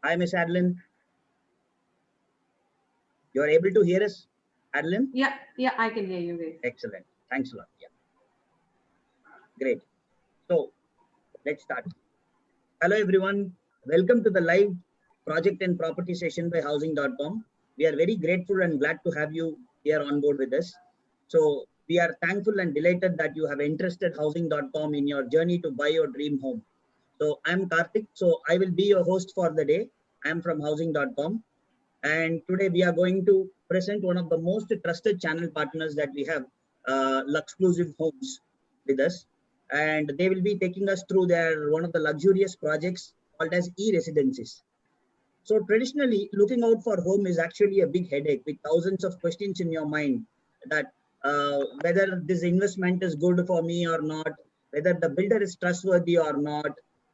Hi, Miss Adeline. You are able to hear us, Adeline? Yeah, I can hear you guys. Excellent. Thanks a lot. Yeah, great. So let's start. Hello, everyone. Welcome to the live project and property session by Housing.com. We are very grateful and glad to have you here on board with us. So we are thankful and delighted that you have entrusted Housing.com in your journey to buy your dream home. So I'm Karthik. So I will be your host for the day. I'm from Housing.com. And today we are going to present one of the most trusted channel partners that we have, Luxclusive Homes, with us. And they will be taking us through their one of the luxurious projects called as e-residencies. So traditionally, looking out for home is actually a big headache with thousands of questions in your mind that whether this investment is good for me or not, whether the builder is trustworthy or not,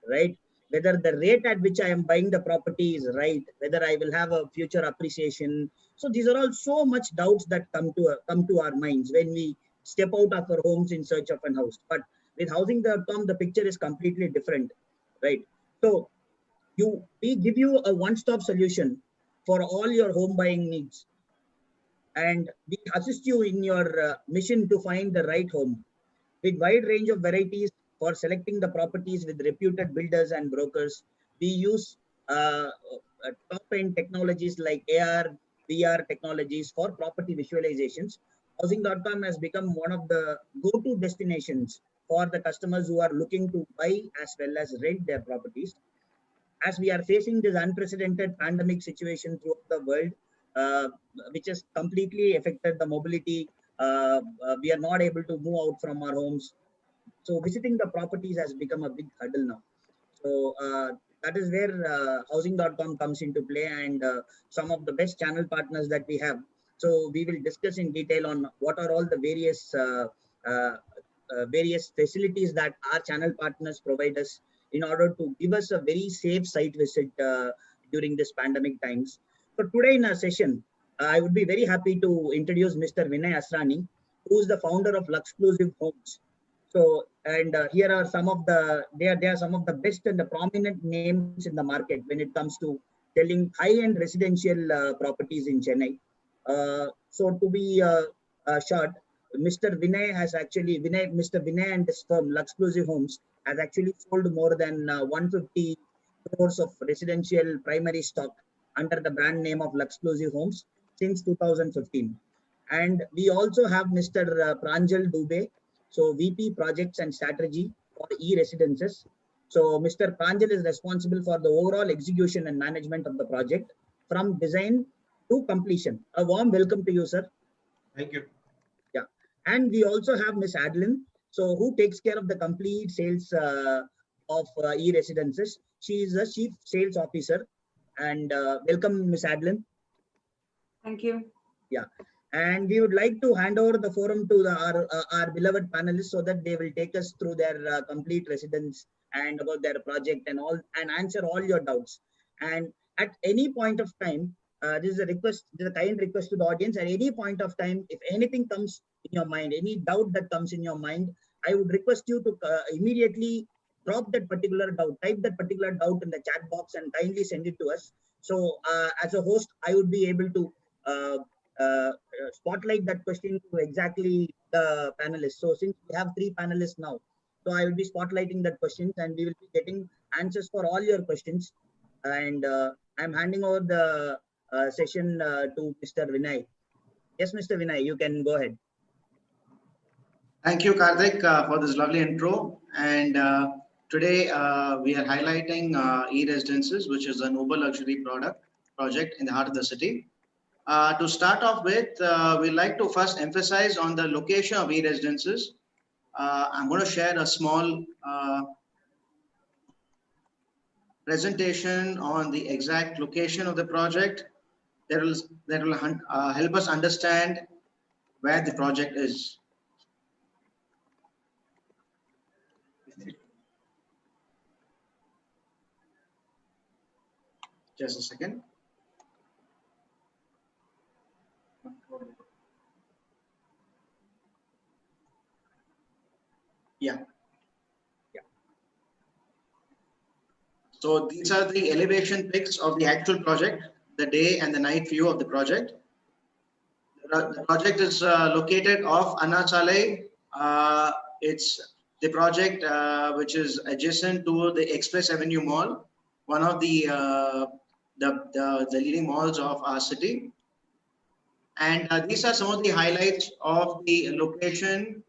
right? Whether the rate at which I am buying the property is right, whether I will have a future appreciation. So these are all so much doubts that come to our minds when we step out of our homes in search of a house. But with Housing.com, the picture is completely different, right? So we give you a one-stop solution for all your home buying needs, and we assist you in your mission to find the right home with wide range of varieties for selecting the properties with reputed builders and brokers. We use top-end technologies like AR, VR technologies for property visualizations. Housing.com has become one of the go-to destinations for the customers who are looking to buy as well as rent their properties. As we are facing this unprecedented pandemic situation throughout the world, uh, which has completely affected the mobility. We are not able to move out from our homes. So visiting the properties has become a big hurdle now. So that is where Housing.com comes into play, and some of the best channel partners that we have. So we will discuss in detail on what are all the uh, various facilities that our channel partners provide us in order to give us a very safe site visit during this pandemic times. So today in our session, I would be very happy to introduce Mr. Vinay Asrani, who is the founder of Luxclusive Homes. So, and here are some of the they are some of the best and the prominent names in the market when it comes to selling high-end residential properties in Chennai. So, to be short, Mr. Vinay and his firm Luxclusive Homes has actually sold more than 150 crores of residential primary stock under the brand name of Luxclusive Homes since 2015. And we also have Mr. Pranjal Dubey, so VP Projects and Strategy for e-residences. So Mr. Pranjal is responsible for the overall execution and management of the project from design to completion. A warm welcome to you, sir. Thank you. Yeah. And we also have Miss Adeline, so who takes care of the complete sales of e-residences. She is the Chief Sales Officer. And welcome, Miss Adeline. Thank you. Yeah, and we would like to hand over the forum to our beloved panelists so that they will take us through their complete residence and about their project and all, and answer all your doubts. And at any point of time, this is a request, this is a kind request to the audience. At any point of time, if anything comes in your mind, any doubt that comes in your mind, I would request you to immediately drop that particular doubt, type that particular doubt in the chat box, and kindly send it to us. So, as a host, I would be able to uh, spotlight that question to exactly the panelists. So since we have three panelists now, so I will be spotlighting that questions, and we will be getting answers for all your questions. And I'm handing over the session to Mr. Vinay. Yes, Mr. Vinay, you can go ahead. Thank you, Karthik, for this lovely intro. And today we are highlighting e-residences, which is a noble luxury project in the heart of the city. To start off with, we like to first emphasize on the location of e-residences. I'm going to share a small presentation on the exact location of the project that will help us understand where the project is. Just a second. Yeah. So these are the elevation pics of the actual project, the day and the night view of the project. The project is located off Anna Chale. It's the project which is adjacent to the Express Avenue Mall, one of the leading malls of our city. And these are some of the highlights of the location.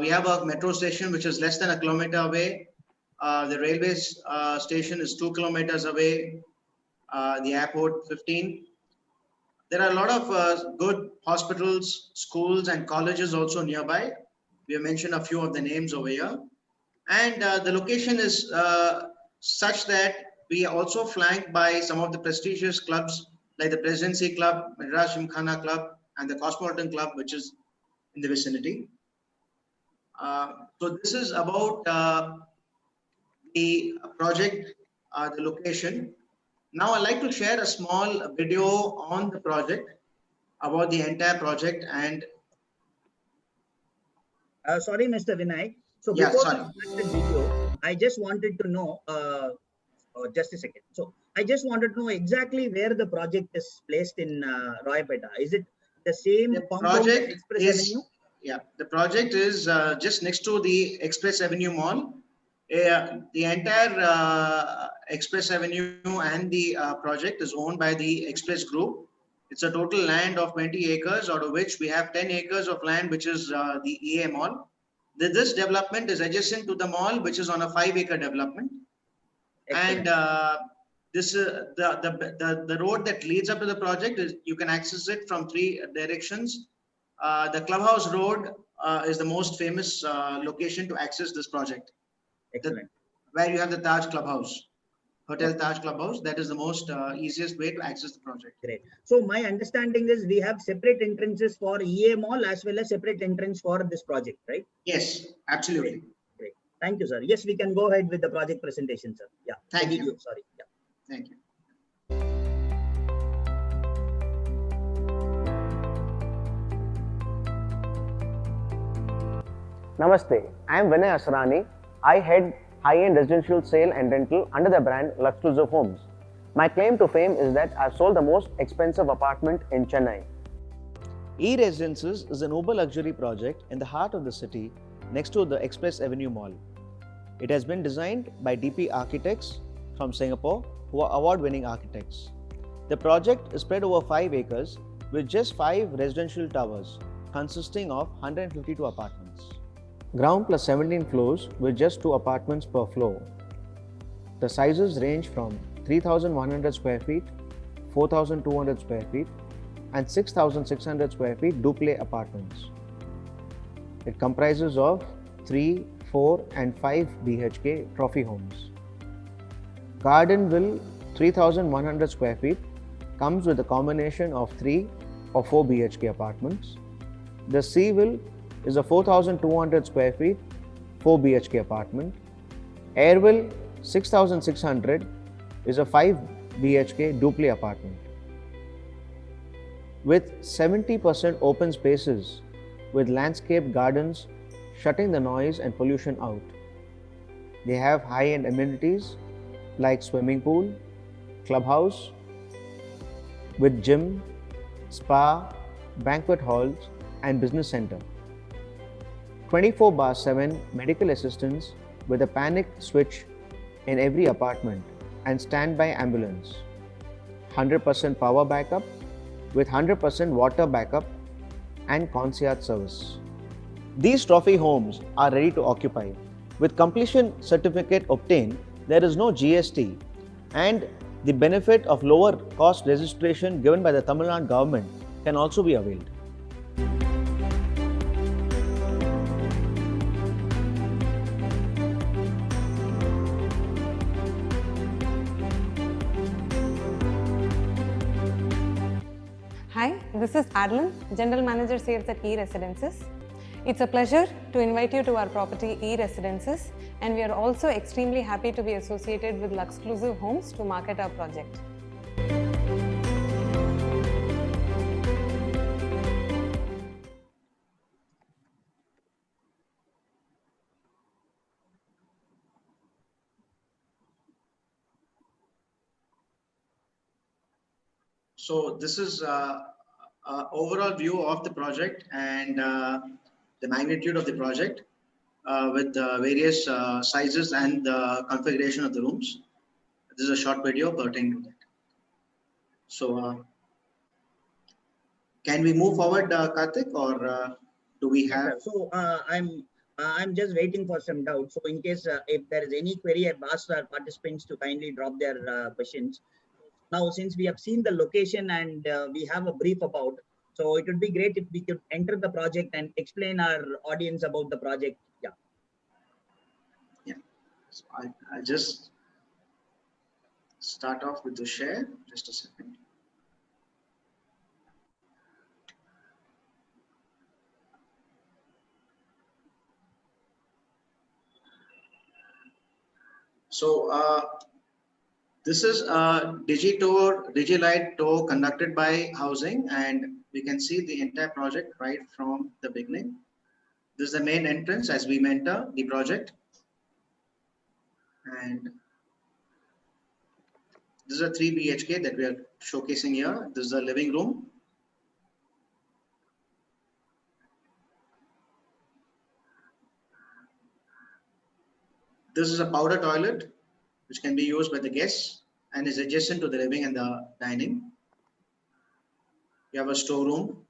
We have a metro station which is less than a kilometer away. The railway station is 2 kilometers away. The airport 15. There are a lot of good hospitals, schools, and colleges also nearby. We have mentioned a few of the names over here. And the location is such that we are also flanked by some of the prestigious clubs like the Presidency Club, Madras Gymkhana Club, and the Cosmopolitan Club, which is in the vicinity. So this is about the project, the location. Now I'd like to share a small video on the project, about the entire project. And Sorry, Mr. Vinayak. So yeah, before sorry. we start the video, I just wanted to know, just a second. So I just wanted to know exactly where the project is placed in Royapeta. Is it the same The compound project Express is, Avenue? yeah, the project is just next to the Express Avenue Mall. The entire Express Avenue and the project is owned by the Express Group. It's a total land of 20 acres, out of which we have 10 acres of land, which is the EA Mall. This development is adjacent to the mall, which is on a 5-acre development. Excellent. And this the road that leads up to the project is, you can access it from 3 directions. The Clubhouse Road is the most famous location to access this project. Excellent. Where you have the Taj Clubhouse, Hotel Taj Clubhouse. That is the most easiest way to access the project. Great. So my understanding is we have separate entrances for EA Mall as well as separate entrance for this project, right? Yes, absolutely. Great. Thank you, sir. Yes, we can go ahead with the project presentation, sir. Yeah. Thank you. Sorry. Yeah. Thank you. Namaste, I am Vinay Asrani. I head high-end residential sale and rental under the brand Luxclusive Homes. My claim to fame is that I've sold the most expensive apartment in Chennai. E-Residences is an uber luxury project in the heart of the city next to the Express Avenue Mall. It has been designed by DP Architects from Singapore, who are award-winning architects. The project is spread over 5 acres with just 5 residential towers consisting of 152 apartments. Ground plus 17 floors with just 2 apartments per floor. The sizes range from 3,100 square feet, 4,200 square feet, and 6,600 square feet duplex apartments. It comprises of 3, 4, and 5 BHK trophy homes. Gardenville 3,100 square feet comes with a combination of 3 or 4 BHK apartments. The Seaville is a 4,200 square feet 4 BHK apartment. Airville 6,600 is a 5 BHK duplex apartment. With 70% open spaces with landscape gardens shutting the noise and pollution out. They have high-end amenities like swimming pool, clubhouse with gym, spa, banquet halls, and business center. 24/7 medical assistance with a panic switch in every apartment and standby ambulance. 100% power backup with 100% water backup and concierge service. These trophy homes are ready to occupy. With completion certificate obtained, there is no GST, and the benefit of lower cost registration given by the Tamil Nadu government can also be availed. Hi, this is Adeline, General Manager Sales at E-Residences. It's a pleasure to invite you to our property E-Residences, and we are also extremely happy to be associated with Luxclusive Homes to market our project. So this is overall view of the project and the magnitude of the project with various sizes and the configuration of the rooms. This is a short video pertaining to that. So can we move forward, Karthik, or do we have? So I'm just waiting for some doubts. So in case if there is any query, I've asked our participants to kindly drop their questions. Now, since we have seen the location and we have a brief about, so it would be great if we could enter the project and explain our audience about the project. Yeah. Yeah. So I'll just start off with the share. Just a second. So this is a DigiLite tour conducted by Housing, and we can see the entire project right from the beginning. This is the main entrance as we enter the project, and this is a 3 BHK that we are showcasing here. This is the living room. This is a powder toilet, which can be used by the guests and is adjacent to the living and the dining. You have a storeroom.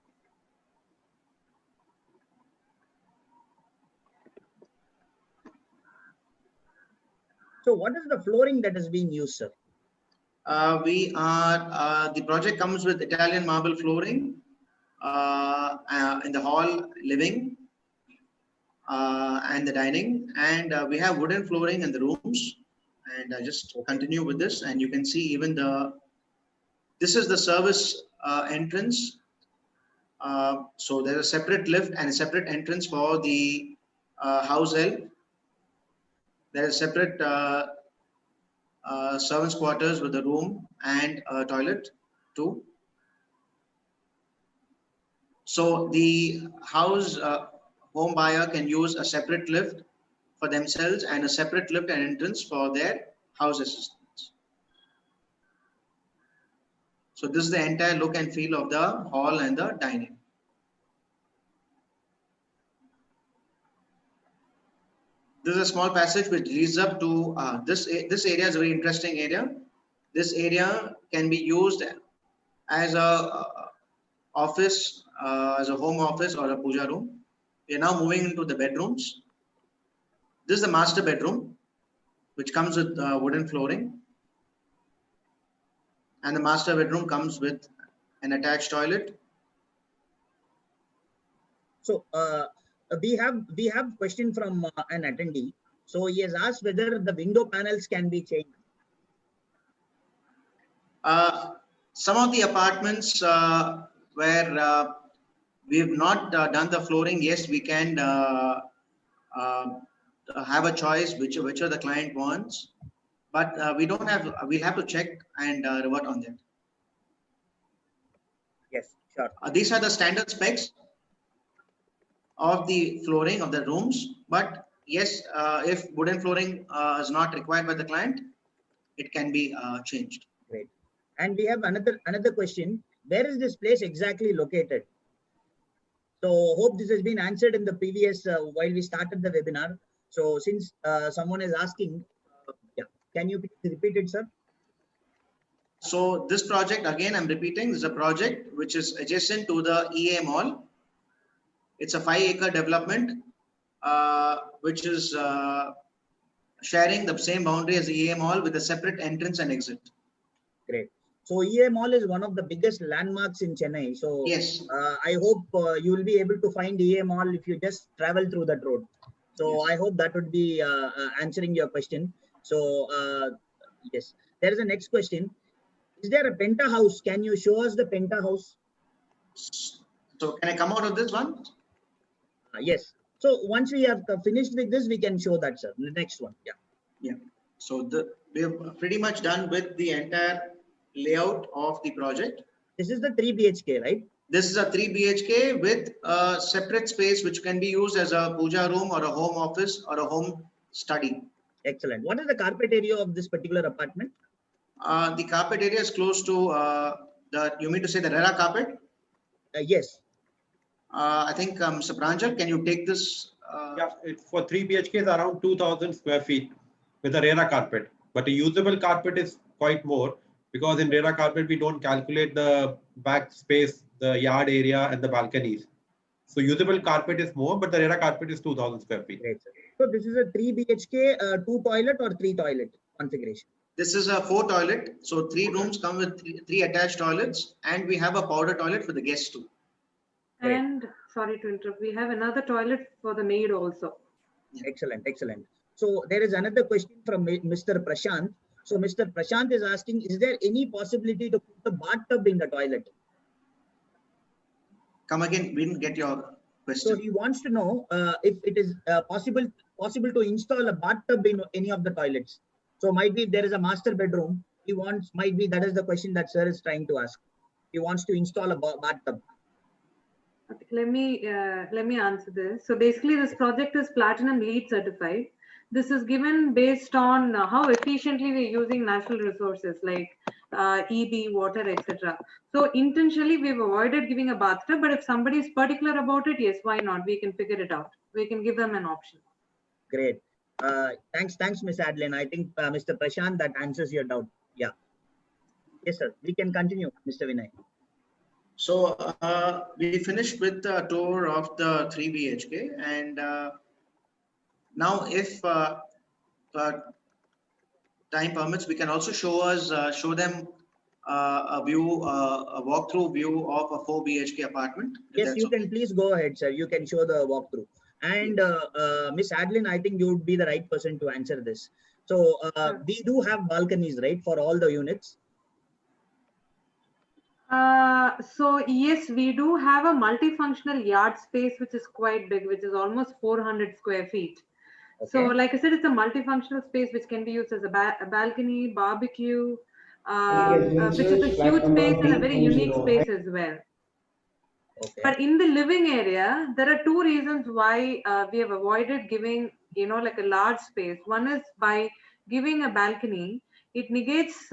So what is the flooring that is being used, sir? The project comes with Italian marble flooring in the hall, living, and the dining, and we have wooden flooring in the rooms. And I just continue with this, and you can see even this is the service entrance. So there's a separate lift and a separate entrance for the house help. There is separate servants' quarters with a room and a toilet too. So the house home buyer can use a separate lift for themselves and a separate lift and entrance for their house assistants. So this is the entire look and feel of the hall and the dining. This is a small passage which leads up to this area is a very interesting area. This area can be used as a office, as a home office or a puja room. We are now moving into the bedrooms. This is the master bedroom, which comes with wooden flooring. And the master bedroom comes with an attached toilet. So we have question from an attendee. So he has asked whether the window panels can be changed. Some of the apartments where we have not done the flooring, yes, we can have a choice whichever the client wants, but we don't have. We'll have to check and revert on that. Yes, sure. These are the standard specs of the flooring of the rooms, but yes, if wooden flooring is not required by the client, it can be changed. Great. And we have another question. Where is this place exactly located? So hope this has been answered in the previous while we started the webinar. So since someone is asking, yeah, can you repeat it, sir? So this project, again, I'm repeating, is a project which is adjacent to the EA Mall. It's a 5-acre development, which is sharing the same boundary as the EA Mall with a separate entrance and exit. Great. So EA Mall is one of the biggest landmarks in Chennai. So yes, I hope you will be able to find EA Mall if you just travel through that road. So yes. I hope that would be answering your question. So yes, there is a next question. Is there a penthouse? Can you show us the penthouse? So can I come out of this one? Yes. So once we have finished with this, we can show that, sir. The next one. Yeah. Yeah. So we have pretty much done with the entire layout of the project. This is the 3 BHK, right? This is a 3 BHK with a separate space which can be used as a puja room or a home office or a home study. Excellent. What is the carpet area of this particular apartment? The carpet area is close to You mean to say the RERA carpet? Yes. I think Mr. Pranjal, can you take this? Yeah, it's for 3 BHK is around 2,000 square feet with a RERA carpet. But a usable carpet is quite more, because in RERA carpet we don't calculate the back space, the yard area, and the balconies. So usable carpet is more, but the RERA carpet is 2,000 square feet. Great, sir. So this is a 3 BHK, 2 toilet or 3 toilet configuration? This is a 4 toilet. So 3 rooms come with three attached toilets, and we have a powder toilet for the guests too. Great. And sorry to interrupt, we have another toilet for the maid also. Excellent, excellent. So there is another question from Mr. Prashant. So Mr. Prashant is asking, is there any possibility to put a bathtub in the toilet? Come again, we didn't get your So question. he wants to know if it is possible to install a bathtub in any of the toilets. So might be if there is a master bedroom, he wants, might be that is the question that sir is trying to ask. He wants to install a bathtub. Okay, let me answer this. So basically, this project is Platinum LEED certified. This is given based on how efficiently we're using natural resources like EB, water, etc. So intentionally, we've avoided giving a bathtub. But if somebody is particular about it, yes, why not? We can figure it out. We can give them an option. Great. Thanks, Ms. Adeline. I think Mr. Prashant, that answers your doubt. Yeah. Yes, sir. We can continue, Mr. Vinay. So we finished with the tour of the 3 BHK, and now if time permits, we can also show them a walkthrough view of a 4 BHK apartment. Yes, you can please go ahead, sir. You can show the walkthrough. And Miss Adeline, I think you would be the right person to answer this. So we do have balconies, right, for all the units? So yes, we do have a multifunctional yard space, which is quite big, which is almost 400 square feet. Okay. So like I said, it's a multifunctional space which can be used as a balcony, barbecue, which is a huge space and a very unique space as well. Okay. But in the living area, there are two reasons why we have avoided giving, like a large space. One is by giving a balcony, it negates,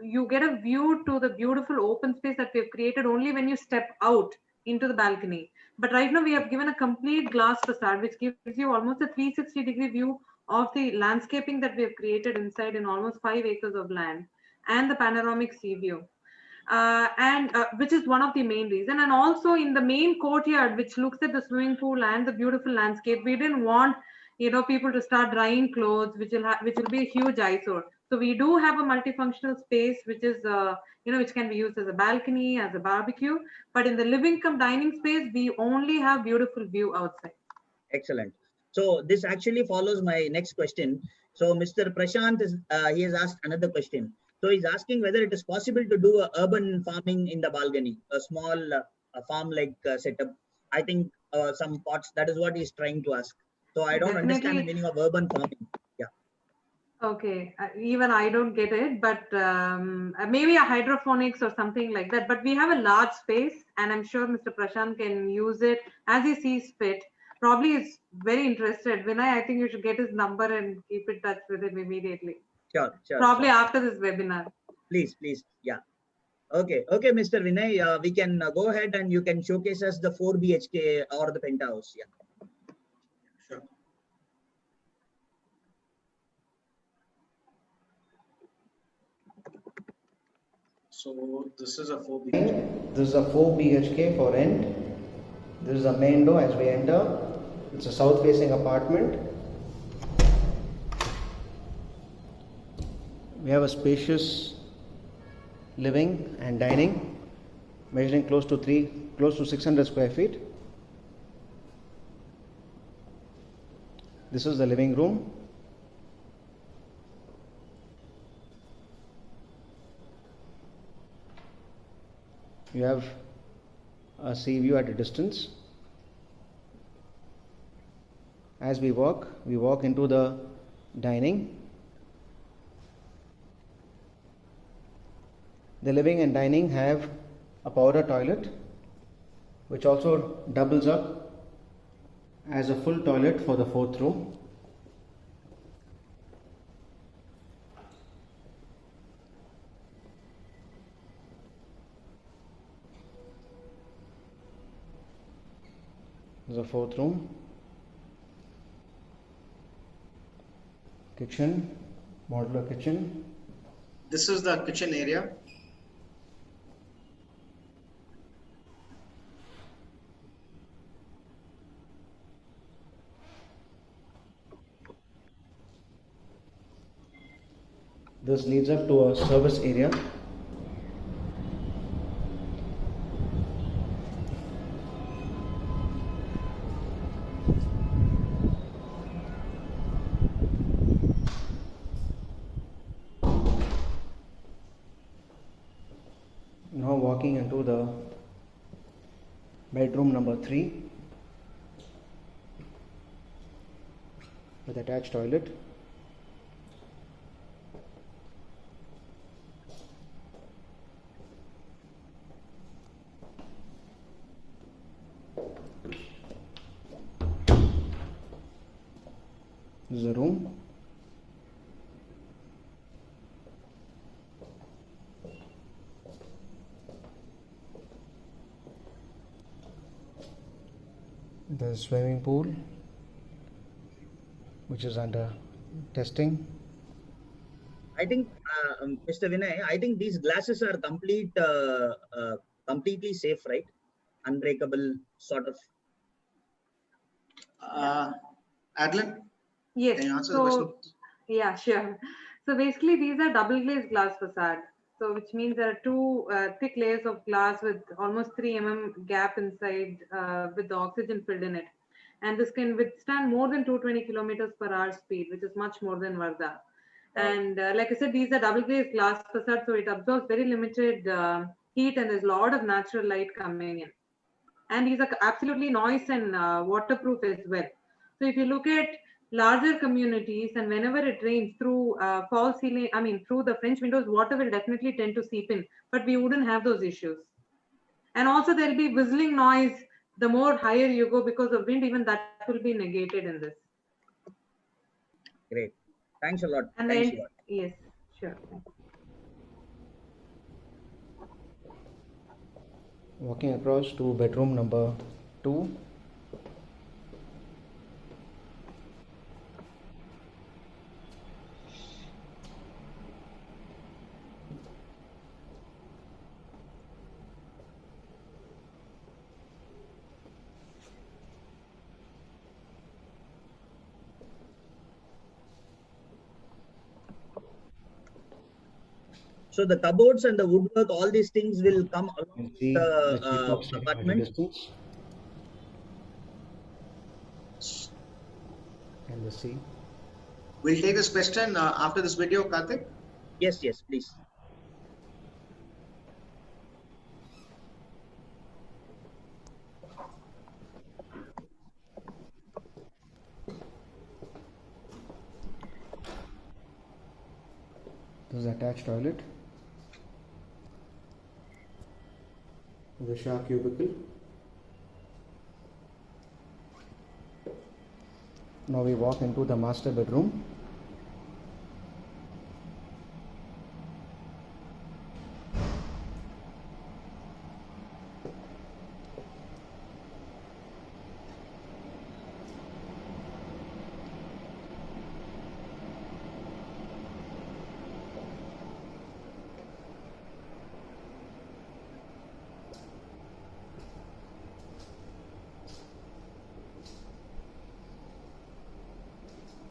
you get a view to the beautiful open space that we have created only when you step out into the balcony. But right now we have given a complete glass facade, which gives you almost a 360-degree view of the landscaping that we have created inside in almost 5 acres of land and the panoramic sea view. Which is one of the main reason. And also in the main courtyard, which looks at the swimming pool and the beautiful landscape, we didn't want people to start drying clothes, which will be a huge eyesore. So we do have a multifunctional space, which is which can be used as a balcony, as a barbecue. But in the living cum dining space, we only have beautiful view outside. Excellent. So this actually follows my next question. So Mr. Prashant he has asked another question. So he's asking whether it is possible to do a urban farming in the balcony, a small farm-like setup. I think some pots. That is what he's trying to ask. So I don't understand the meaning of urban farming. Yeah. Okay, even I don't get it, but maybe a hydroponics or something like that. But we have a large space, and I'm sure Mr. Prashant can use it as he sees fit. Probably is very interested. Vinay, I think you should get his number and keep in touch with him immediately. Sure. Probably after this webinar. Please. Yeah. Okay, Mr. Vinay, we can go ahead and you can showcase us the 4 BHK or the penthouse. Yeah. Sure. So this is a 4 BHK. This is a 4 BHK for rent. This is a main door as we enter. It's a south facing apartment. We have a spacious living and dining measuring close to 600 square feet. This is the living room. You have a sea view at a distance. As we walk into the dining. The living and dining have a powder toilet, which also doubles up as a full toilet for the 4th room. This is a fourth room. Kitchen, modular kitchen. This is the kitchen area. This leads up to a service area. Now walking into the bedroom number 3 with attached toilet. This is a room. The swimming pool, which is under testing. I think, Mr. Vinay, I think these glasses are completely safe, right? Unbreakable sort of. Adeline, Yes. can you answer the question? Yeah, sure. So basically, these are double glazed glass facade. So which means there are two thick layers of glass with almost 3 mm gap inside with the oxygen filled in it. And this can withstand more than 220 kilometers per hour speed, which is much more than Varda. And like I said, these are double glazed glass facade, so it absorbs very limited heat and there's a lot of natural light coming in. And these are absolutely noise and waterproof as well. So if you look at larger communities and whenever it rains through false ceiling, I mean through the French windows, water will definitely tend to seep in, but we wouldn't have those issues. And also there'll be whistling noise the more higher you go because of wind, even that will be negated in this. Great. Thanks a lot. And Thanks then, a lot. yes, sure. Walking across to bedroom number 2. So the cupboards and the woodwork, all these things will come along with See the the apartment. distance and the sea. We'll take this question after this video, Karthik. Yes, yes, please. This is attached toilet. The shower cubicle. Now we walk into the master bedroom.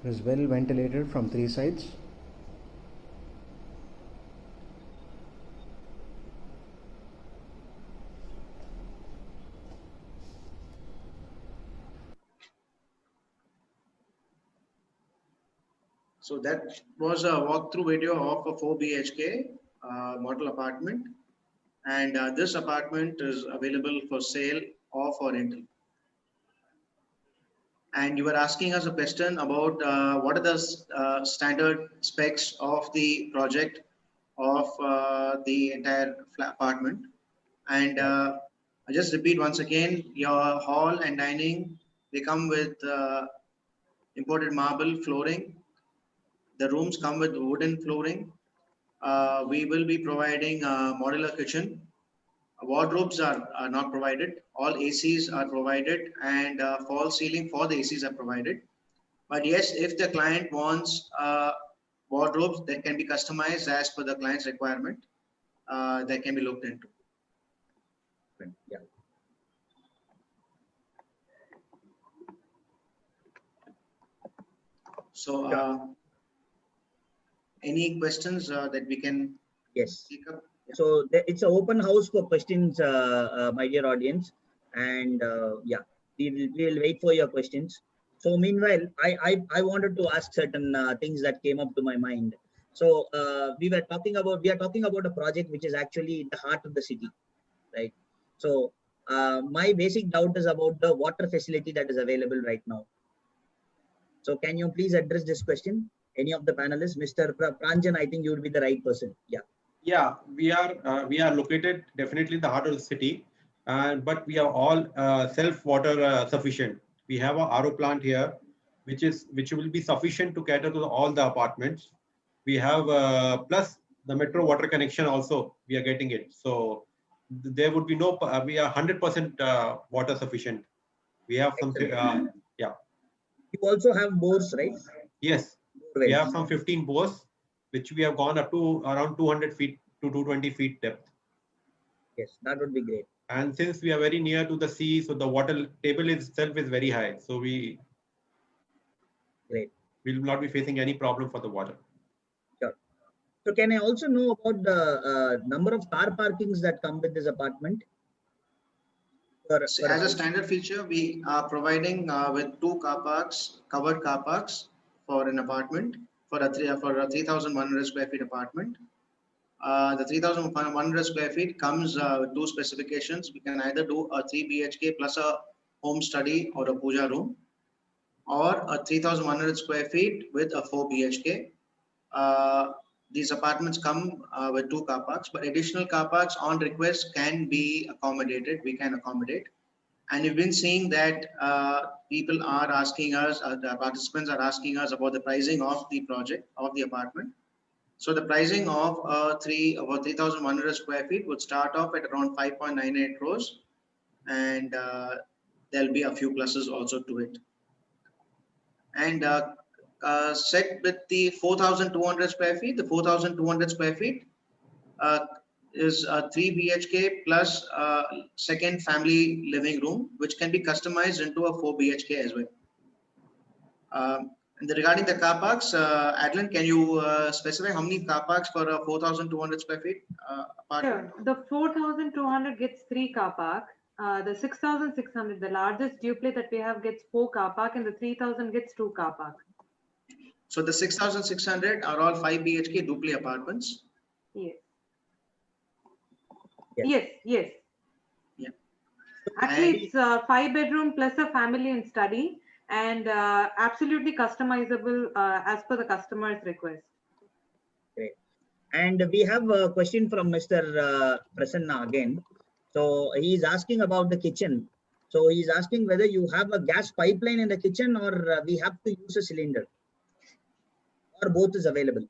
It is well ventilated from 3 sides. So that was a walkthrough video of a 4 BHK model apartment. And this apartment is available for sale or for rental. And you were asking us a question about what are the standard specs of the project of the entire apartment. And I just repeat once again, your hall and dining, they come with imported marble flooring. The rooms come with wooden flooring. We will be providing a modular kitchen Wardrobes are not provided. All ACs are provided, and false ceiling for the ACs are provided. But yes, if the client wants wardrobes that can be customized as per the client's requirement, that can be looked into. Yeah. So, any questions that we can Yes. take up? So it's an open house for questions, my dear audience, and yeah, we will wait for your questions. So meanwhile, I wanted to ask certain things that came up to my mind. So we are talking about a project which is actually in the heart of the city, right? So my basic doubt is about the water facility that is available right now. So can you please address this question? Any of the panelists, Mr. Pranjan, I think you would be the right person. Yeah. Yeah, we are located definitely in the heart of the city, but we are all self water sufficient. We have a RO plant here, which will be sufficient to cater to all the apartments. We have plus the metro water connection also. We are getting it, so there would be no. We are 100% water sufficient. We have some. Yeah. You also have bores, right? Yes, Bore we wells. have some 15 bores, which we have gone up to around 200 feet to 220 feet depth. Yes, that would be great. And since we are very near to the sea, so the water table itself is very high. So we will not be facing any problem for the water. Sure. So can I also know about the number of car parkings that come with this apartment? As a standard feature, we are providing with 2 car parks, covered car parks for an apartment for a 3,100 square feet apartment. The 3,100 square feet comes with 2 specifications. We can either do a 3 BHK plus a home study or a puja room, or a 3,100 square feet with a 4 BHK. These apartments come with 2 car parks, but additional car parks on request can be accommodated. We can accommodate. And you've been seeing that people are asking us, the participants are asking us about the pricing of the project, of the apartment. So the pricing of about 3,100 square feet would start off at around 5.98 crores, and there'll be a few pluses also to it. And set with the 4,200 square feet, the 4,200 square feet is a 3 BHK plus second family living room, which can be customized into a 4 BHK as well. And regarding the car parks, Adeline, can you specify how many car parks for a 4,200 square feet apartment? Sure. The 4,200 gets 3 car park. The 6,600, the largest duplex that we have, gets 4 car park, and the 3,000 gets 2 car park. So the 6,600 are all 5 BHK duplex apartments? Yes. Yes. Yes. Yeah. Actually, it's a 5-bedroom plus a family and study, and absolutely customizable as per the customer's request. Great. And we have a question from Mr. Prasanna again. So he's asking about the kitchen. So he's asking whether you have a gas pipeline in the kitchen, or we have to use a cylinder, or both is available.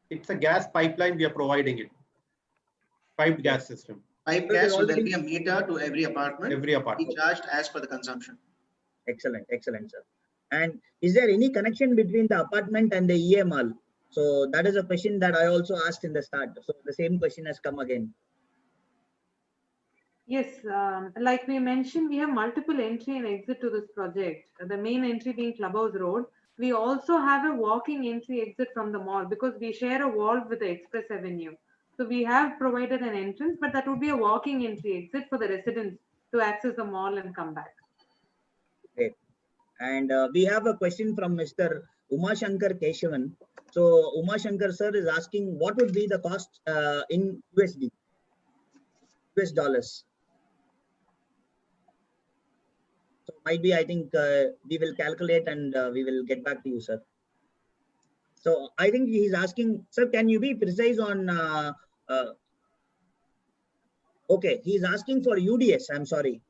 It's a gas pipeline. We are providing it. Piped gas system. Pipe gas, so there'll be a meter to every apartment. Every apartment. Be charged as per the consumption. Excellent, excellent, sir. And is there any connection between the apartment and the EMR? So that is a question that I also asked in the start. So the same question has come again. Yes, like we mentioned, we have multiple entry and exit to this project. The main entry being Clubhouse Road. We also have a walking entry exit from the mall because we share a wall with the Express Avenue. So we have provided an entrance, but that would be a walking entry exit for the residents to access the mall and come back. Great. And we have a question from Mr. Umashankar Keshavan. So Umashankar sir is asking what would be the cost in USD, US dollars. So might be, I think we will calculate and we will get back to you, sir. So I think he's asking, sir, can you be precise on, okay, he's asking for UDS, I'm sorry.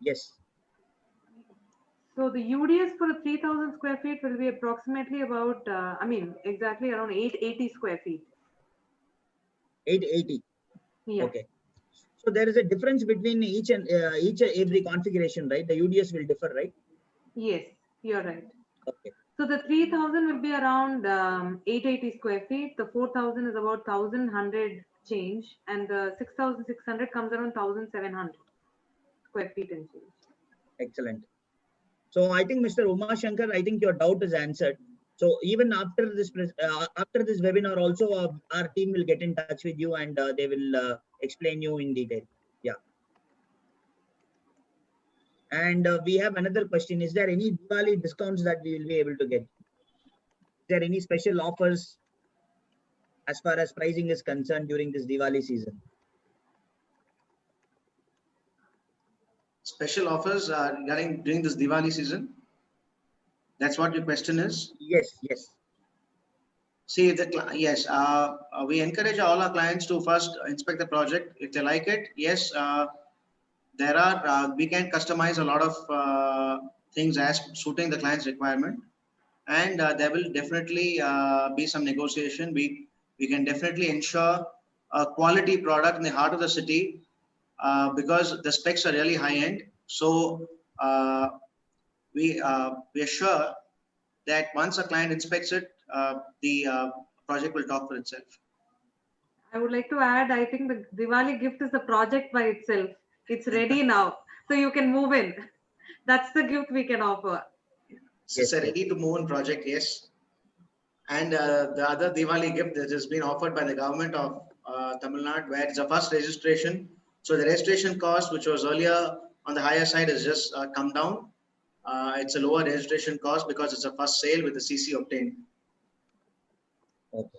Yes. So the UDS for a 3,000 square feet will be approximately about, exactly around 880 square feet. 880. Yeah. Okay. So there is a difference between each and every configuration, right? The UDS will differ, right? Yes, you're right. Okay. So the 3000 will be around 880 square feet. The 4000 is about 1100 change, and the 6600 comes around 1700 square feet and change. Excellent. So I think Mr. Uma Shankar, I think your doubt is answered. So even after this webinar, also our team will get in touch with you and they will explain you in detail. Yeah. And we have another question. Is there any Diwali discounts that we will be able to get? Is there any special offers as far as pricing is concerned during this Diwali season? Special offers during this Diwali season? That's what your question is? Yes, yes. See, yes, we encourage all our clients to first inspect the project. If they like it, yes, there are, we can customize a lot of things as suiting the client's requirement. And there will definitely be some negotiation. We can definitely ensure a quality product in the heart of the city because the specs are really high end. So we are sure that once a client inspects it, the project will talk for itself. I would like to add, I think the Diwali gift is the project by itself. It's ready now, so you can move in. That's the gift we can offer. It's a ready to move in project, yes. And the other Diwali gift that has been offered by the government of Tamil Nadu, where it's a first registration. So the registration cost, which was earlier on the higher side, has just come down. It's a lower registration cost because it's a first sale with the CC obtained. Okay.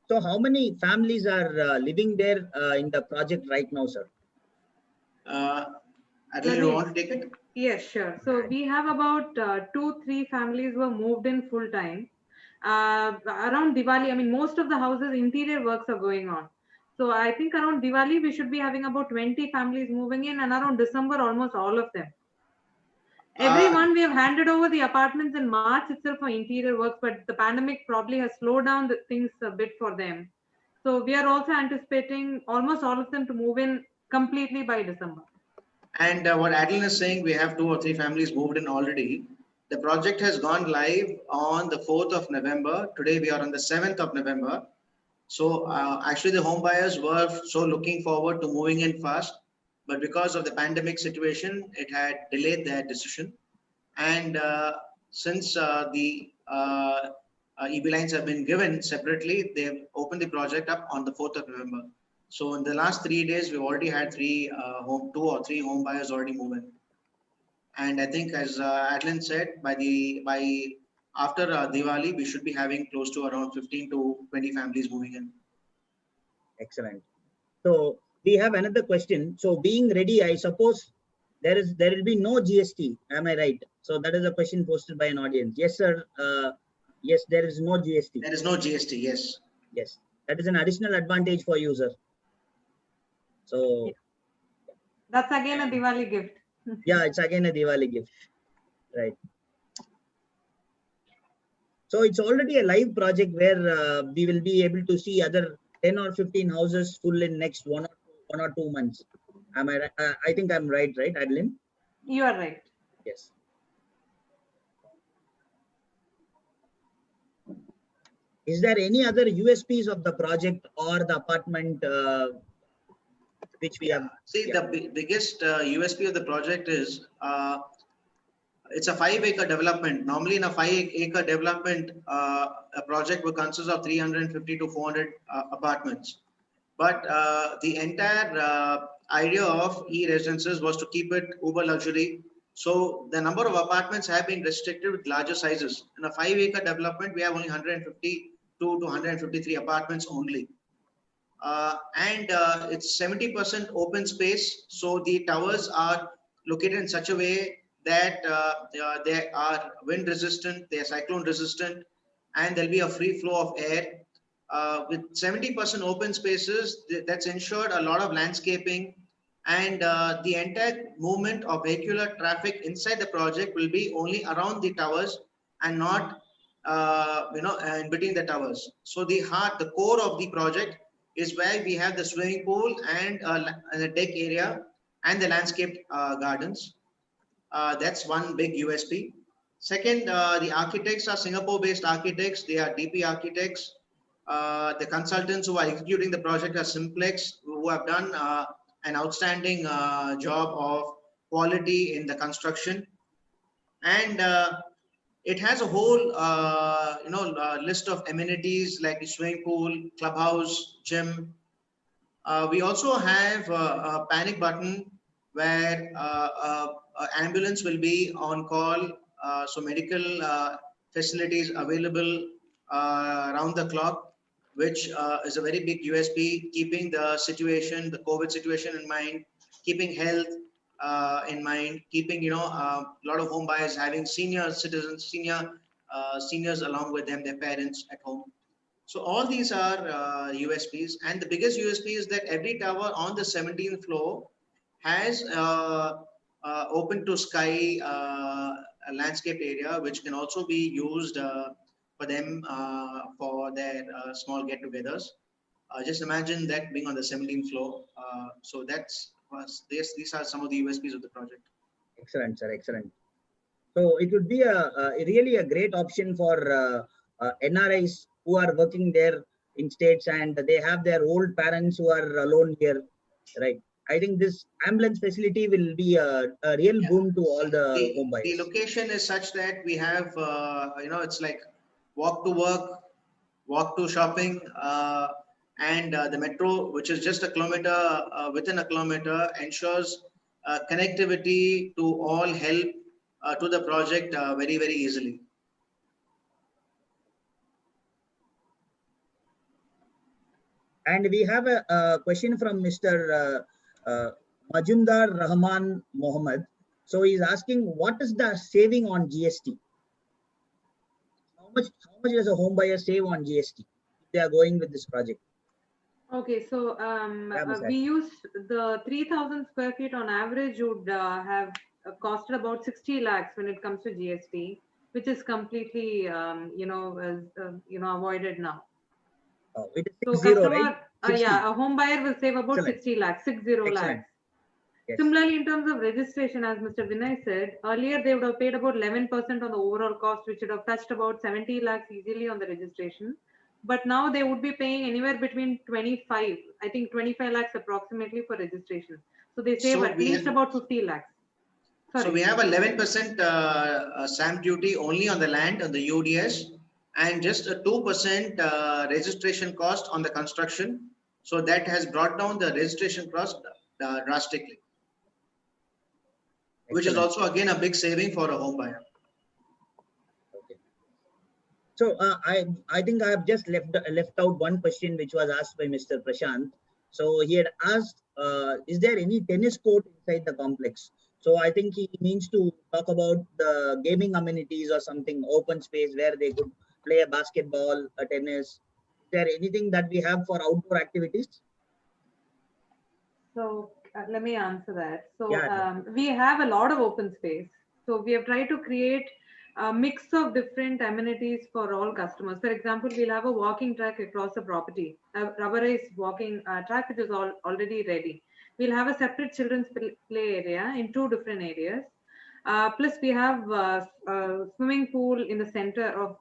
So how many families are living there in the project right now, sir? Adil, you want to take it? Yes, sure. So we have about 2-3 families who have moved in full time. Around Diwali, I mean, most of the houses interior works are going on. So I think around Diwali, we should be having about 20 families moving in, and around December, almost all of them. Everyone, we have handed over the apartments in March itself for interior works, but the pandemic probably has slowed down the things a bit for them. So we are also anticipating almost all of them to move in completely by December. And what Adil is saying, we have 2 or 3 families moved in already. The project has gone live on the 4th of November. Today we are on the 7th of November. So actually the home buyers were so looking forward to moving in fast, but because of the pandemic situation, it had delayed their decision. And since the EB lines have been given separately, they've opened the project up on the 4th of November. So in the last 3 days, we've already had 2 or 3 home buyers already move in. And I think, as Adlin said, after Diwali, we should be having close to around 15 to 20 families moving in. Excellent. So we have another question. So being ready, I suppose there will be no GST. Am I right? So that is a question posted by an audience. Yes, sir. Yes, there is no GST. There is no GST. Yes. Yes, that is an additional advantage for you, sir. So that's again a Diwali gift. Yeah, it's again a Diwali gift, right? So it's already a live project where we will be able to see other 10 or 15 houses full in next one or two months. Am I? I think I'm right, Adeline? You are right. Yes. Is there any other USPs of the project or the apartment which we have? See, the biggest USP of the project is it's a 5-acre development. Normally in a 5-acre development, a project will consist of 350 to 400 apartments. But the entire idea of e-residences was to keep it uber luxury. So the number of apartments have been restricted with larger sizes. In a 5-acre development, we have only 152 to 153 apartments only. And it's 70% open space. So the towers are located in such a way that they are wind resistant, they are cyclone resistant, and there'll be a free flow of air. With 70% open spaces, that's ensured a lot of landscaping, and the entire movement of vehicular traffic inside the project will be only around the towers and not in between the towers. So the core of the project is where we have the swimming pool and the deck area and the landscape gardens. That's one big USP. Second, the architects are Singapore-based architects. They are DP architects. The consultants who are executing the project are Simplex, who have done an outstanding job of quality in the construction. And it has a whole, list of amenities like the swimming pool, clubhouse, gym. We also have a panic button where ambulance will be on call. So medical facilities available around the clock, which is a very big USP, keeping the situation, the COVID situation in mind, keeping health in mind, keeping, a lot of home buyers having senior citizens, seniors along with them, their parents at home. So all these are USPs, and the biggest USP is that every tower on the 17th floor has open to sky a landscape area, which can also be used for them for their small get-togethers. Just imagine that being on the 17th floor. So these are some of the USPs of the project. Excellent, sir. Excellent. So it would be a really a great option for NRIs who are working there in states and they have their old parents who are alone here, right? I think this ambulance facility will be a real boom to all the home buyers. The location is such that we have, it's like walk to work, walk to shopping, and the metro, which is just a kilometer, within a kilometer, ensures connectivity to all help to the project very, very easily. And we have a question from Mr. Majumdar Rahman Mohammed. So he's asking, what is the saving on GST? How much does a home buyer save on GST if they are going with this project? Okay, so we use the 3,000 square feet on average would have costed about 60 lakhs when it comes to GST, which is completely, avoided now. Oh, it is So 60, customer, right? a home buyer will save about Excellent. 60 lakhs, 60 Excellent. lakhs. Yes. Similarly, in terms of registration, as Mr. Vinay said, earlier they would have paid about 11% on the overall cost, which would have touched about 70 lakhs easily on the registration. But now they would be paying anywhere between 25 lakhs approximately for registration. So they save at least about 50 lakhs. Sorry. So we have 11% stamp duty only on the land, on the UDS, and just a 2% registration cost on the construction. So that has brought down the registration cost drastically. Which is also again a big saving for a home buyer. Okay. So I think I have just left out one question which was asked by Mr. Prashant. So he had asked, is there any tennis court inside the complex? So I think he means to talk about the gaming amenities or something, open space where they could play a basketball, a tennis. Is there anything that we have for outdoor activities? So let me answer that. So we have a lot of open space. So we have tried to create a mix of different amenities for all customers. For example, we'll have a walking track across the property, a rubberized walking track which is already ready. We'll have a separate children's play area in 2 different areas. Plus we have a swimming pool in the center of,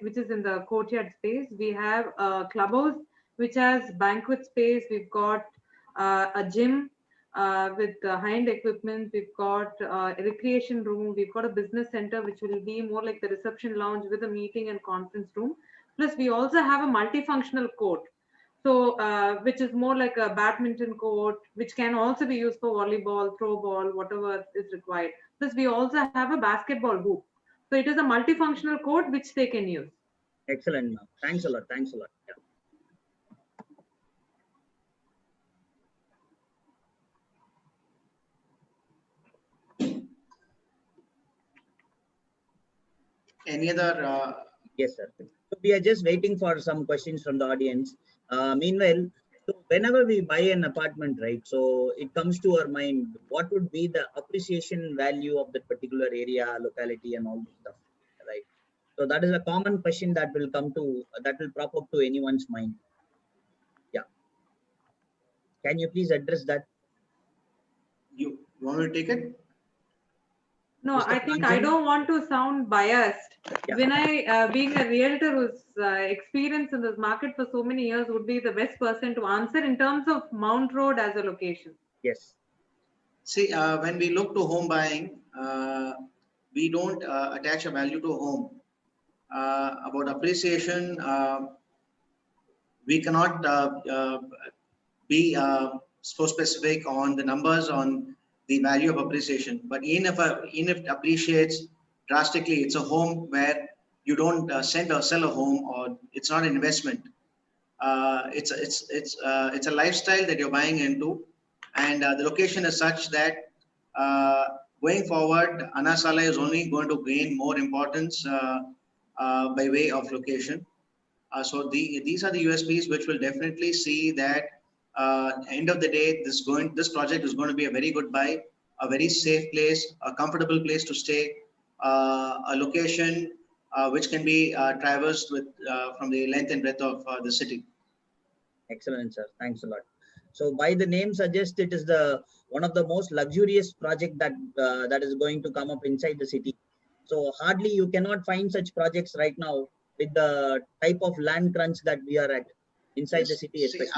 which is in the courtyard space. We have a clubhouse which has banquet space. We've got a gym with high-end equipment. We've got a recreation room. We've got a business center, which will be more like the reception lounge with a meeting and conference room. Plus, we also have a multifunctional court. So, which is more like a badminton court, which can also be used for volleyball, throw ball, whatever is required. Plus, we also have a basketball hoop. So, it is a multifunctional court which they can use. Excellent, ma'am. Thanks a lot. Thanks a lot. Yeah. Any other? Yes, sir. So we are just waiting for some questions from the audience. Meanwhile, so whenever we buy an apartment, right, so it comes to our mind, what would be the appreciation value of that particular area, locality, and all this stuff, right? So that is a common question that will prop up to anyone's mind. Yeah. Can you please address that? You want me to take it? No, Mr. I think Pranjan? I don't want to sound biased. Yeah. Vinay, being a realtor who's experienced in this market for so many years, would be the best person to answer in terms of Mount Road as a location. Yes. See, when we look to home buying, we don't attach a value to a home. About appreciation, we cannot be so specific on the numbers on the value of appreciation. But even if it appreciates drastically, it's a home where you don't sell a home, or it's not an investment. It's a lifestyle that you're buying into, and the location is such that going forward, Anasala is only going to gain more importance by way of location. So these are the USPs which will definitely see that end of the day, this project is going to be a very good buy, a very safe place, a comfortable place to stay, a location which can be traversed with from the length and breadth of the city. Excellent, sir. Thanks a lot. So by the name suggests, it is the one of the most luxurious project that that is going to come up inside the city. So hardly you cannot find such projects right now with the type of land crunch that we are at inside the city, especially.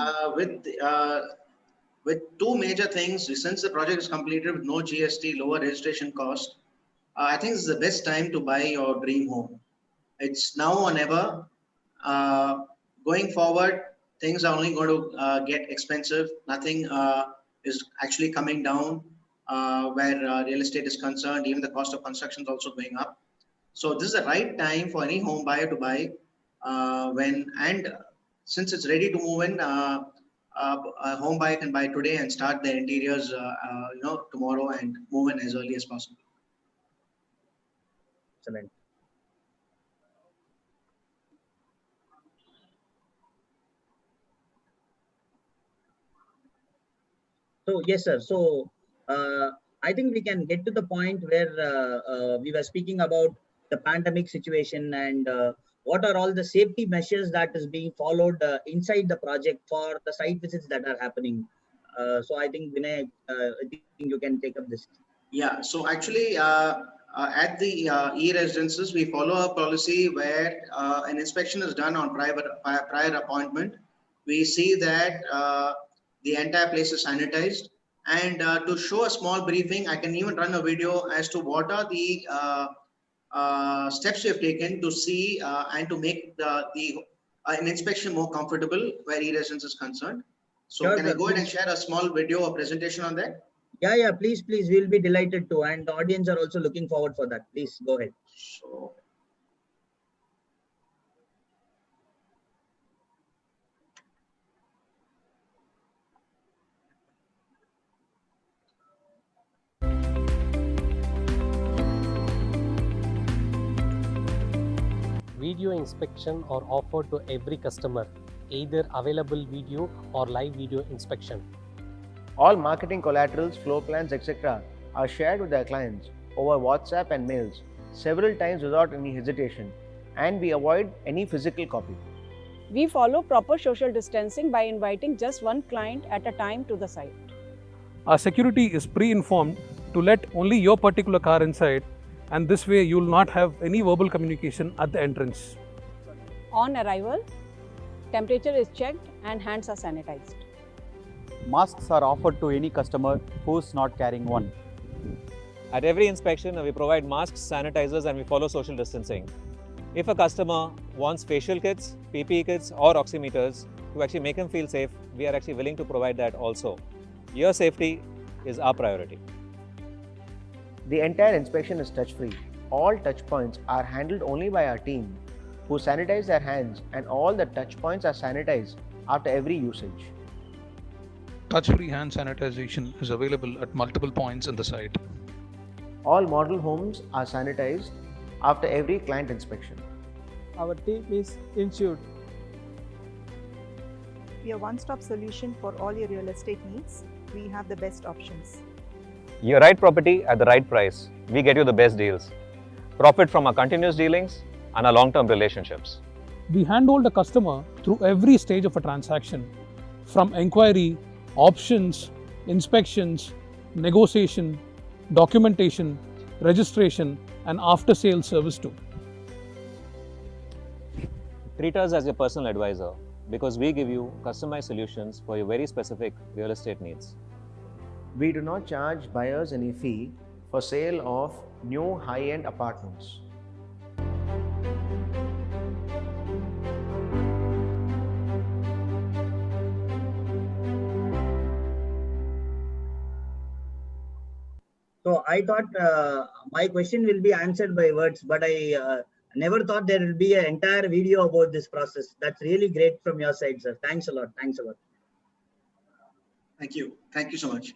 With two major things, since the project is completed with no GST, lower registration cost, I think this is the best time to buy your dream home. It's now or never. Going forward, things are only going to get expensive. Nothing is actually coming down where real estate is concerned. Even the cost of construction is also going up. So this is the right time for any home buyer to buy since it's ready to move in, a home buyer can buy today and start their interiors, tomorrow, and move in as early as possible. Excellent. So yes, sir. So I think we can get to the point where we were speaking about the pandemic situation and what are all the safety measures that is being followed inside the project for the site visits that are happening. So I think Vinay, I think you can take up this. Yeah. So actually, at the e-residences, we follow a policy where an inspection is done on prior appointment. We see that the entire place is sanitized. And to show a small briefing, I can even run a video as to what are the steps we have taken to see and to make an inspection more comfortable where e-residence is concerned. So sure, can I go ahead and share a small video or presentation on that? Yeah, please. We'll be delighted to. And the audience are also looking forward for that. Please go ahead. So, video inspection are offered to every customer, either available video or live video inspection. All marketing collaterals, floor plans, etc. are shared with their clients over WhatsApp and mails several times without any hesitation, and we avoid any physical copy. We follow proper social distancing by inviting just one client at a time to the site. Our security is pre-informed to let only your particular car inside, and this way you will not have any verbal communication at the entrance. On arrival, temperature is checked and hands are sanitized. Masks are offered to any customer who's not carrying one. At every inspection, we provide masks, sanitizers, and we follow social distancing. If a customer wants facial kits, PPE kits, or oximeters to actually make him feel safe, we are actually willing to provide that also. Your safety is our priority. The entire inspection is touch-free. All touch points are handled only by our team, who sanitize their hands, and all the touch points are sanitized after every usage. Touch-free hand sanitization is available at multiple points in the site. All model homes are sanitized after every client inspection. Our team is insured. We are a one-stop solution for all your real estate needs. We have the best options. Your right property at the right price. We get you the best deals. Profit from our continuous dealings and our long-term relationships. We handhold a customer through every stage of a transaction, from inquiry options, inspections, negotiation, documentation, registration, and after-sales service too. Treat us as your personal advisor because we give you customized solutions for your very specific real estate needs. We do not charge buyers any fee for sale of new high-end apartments. So I thought my question will be answered by words, but I never thought there will be an entire video about this process. That's really great from your side, sir. Thanks a lot. Thanks a lot. Thank you. Thank you so much.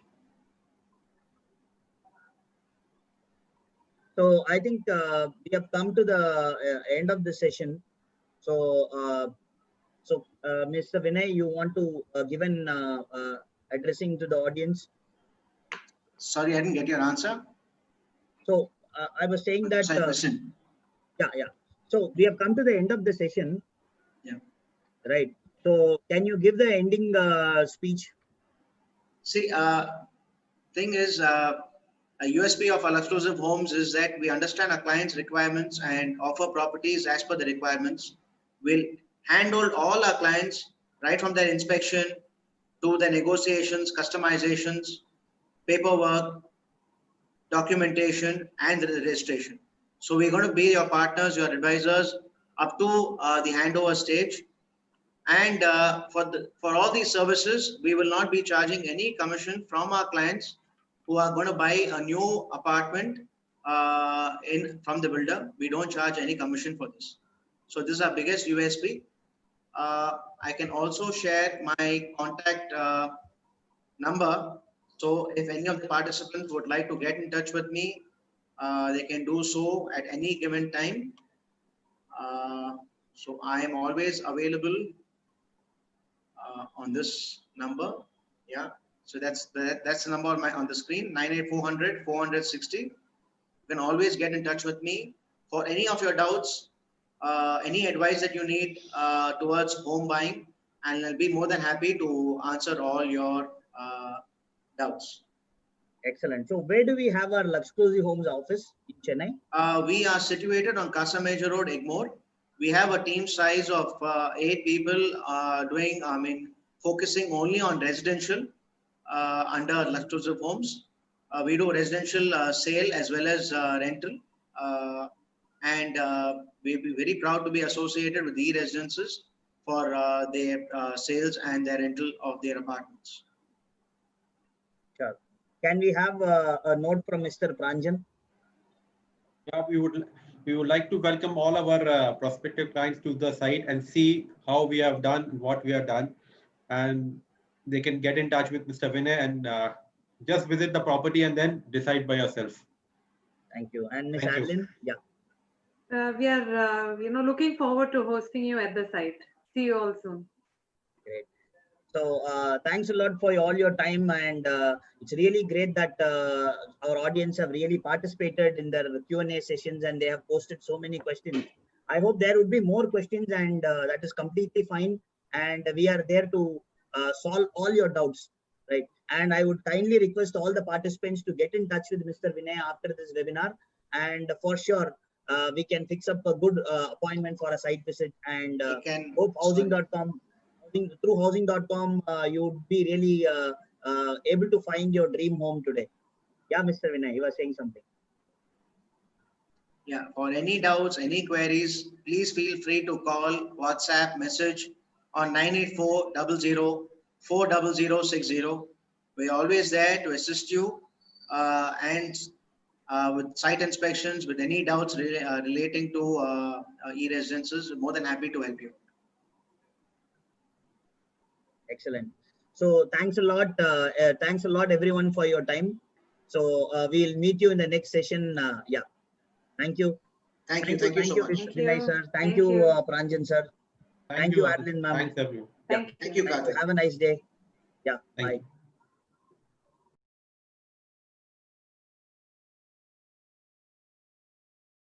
So I think we have come to the end of the session. So, Mr. Vinay, you want to give an addressing to the audience? Sorry, I didn't get your answer. So I was saying that. Yeah. So we have come to the end of the session. Yeah. Right. So can you give the ending speech? See, thing is, a USP of Lux Exclusive Homes is that we understand our clients' requirements and offer properties as per the requirements. We'll handhold all our clients right from their inspection to the negotiations, customizations, paperwork, documentation, and the registration. So we're going to be your partners, your advisors up to the handover stage. And for all these services, we will not be charging any commission from our clients who are going to buy a new apartment from the builder. We don't charge any commission for this. So this is our biggest USP. I can also share my contact number. So if any of the participants would like to get in touch with me, they can do so at any given time. So I am always available on this number. Yeah. So that's the number on the screen, 98400 460. You can always get in touch with me for any of your doubts, any advice that you need towards home buying, and I'll be more than happy to answer all your doubts. Excellent. So where do we have our Lux Exclusive Homes office in Chennai? We are situated on Casa Major Road, Egmore. We have a team size of 8 people focusing only on residential under Lux Exclusive Homes. We do residential sale as well as rental. And we'll be very proud to be associated with e-residences for their sales and their rental of their apartments. Sure. Can we have a note from Mr. Pranjan? Yeah, we would like to welcome all our prospective clients to the site and see how we have done, what we have done, and they can get in touch with Mr. Vinay and just visit the property and then decide by yourself. Thank you. And Ms. Adeline? Yeah. We are, looking forward to hosting you at the site. See you all soon. Great. So thanks a lot for all your time, and it's really great that our audience have really participated in their Q&A sessions and they have posted so many questions. I hope there would be more questions, and that is completely fine. And we are there to solve all your doubts, right? And I would kindly request all the participants to get in touch with Mr. Vinay after this webinar, and for sure we can fix up a good appointment for a site visit. And hope housing.com. Through housing.com, you would be really able to find your dream home today. Yeah, Mr. Vinay, you were saying something. Yeah, for any doubts, any queries, please feel free to call, WhatsApp, message on 98400 40060. We're always there to assist you and with site inspections, with any doubts relating to e-residences. We're more than happy to help you. Excellent. So thanks a lot. Thanks a lot, everyone, for your time. So we'll meet you in the next session. Yeah. Thank you. Thank you so much. Vinay sir. Thank you, Pranjan sir. Thank you, Adeline ma'am. Thanks, everyone. Thank you, Karthik. Have a nice day. Yeah. Thank bye. you.